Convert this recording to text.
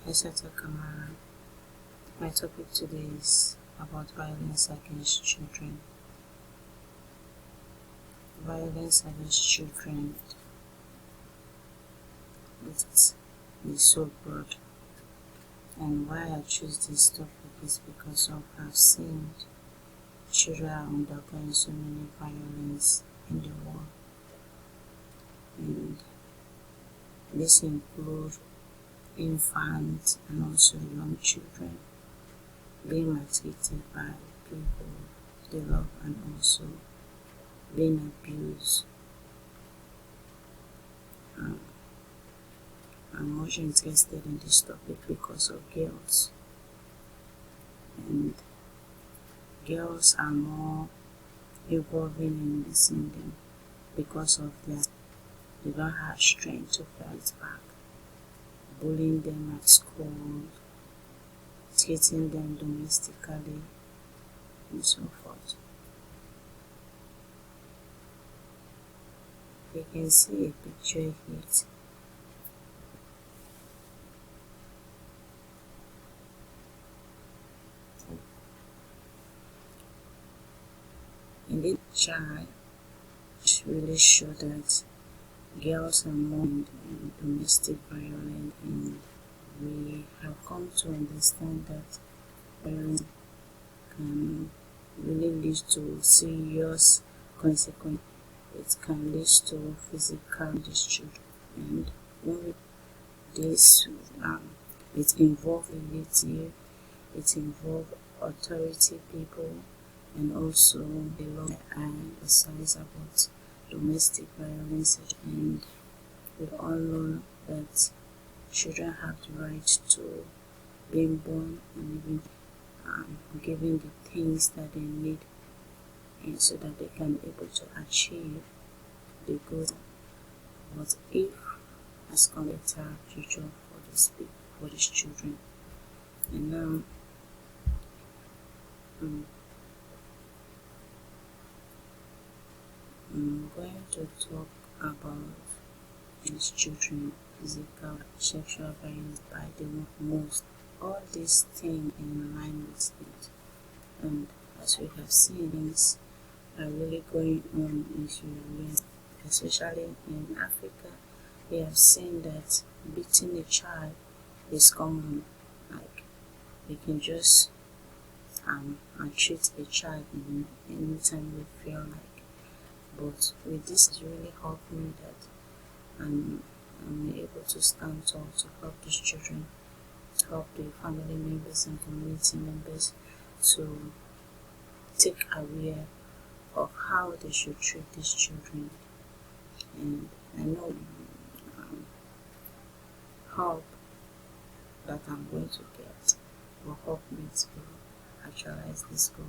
Aisata Kamara. My topic today is about violence against children. Violence against children is so broad, and why I choose this topic is because of I've seen children are undergoing so many violence in the world, and this includes infants and also young children being maltreated by people they love and also being abused. I'm much interested in this topic because of girls, and girls are more involving in missing them because of they don't have strength to fight back, bullying them at school, treating them domestically, and so forth. You can see a picture here. In this child, it really shows that girls are more in domestic violence, and we have come to understand that violence can really lead to serious consequences. It can lead to physical discharge, and when this it involves relative, it involves authority people, and also the law and emphasize about domestic violence. And we all know that children have the right to being born and even given the things that they need, and so that they can be able to achieve the goals. But if has come a better future for these children, and now I'm going to talk about these children physical sexual violence by the most all these things in line with it. And as we have seen, things are really going on in Sierra Leone, especially in Africa. We have seen that beating a child is common. Like we can just treat a child anytime we feel like. But with this, it really helped me that I'm able to stand tall to help these children, to help the family members and community members to take aware of how they should treat these children. And I know help that I'm going to get will help me to actualize this goal.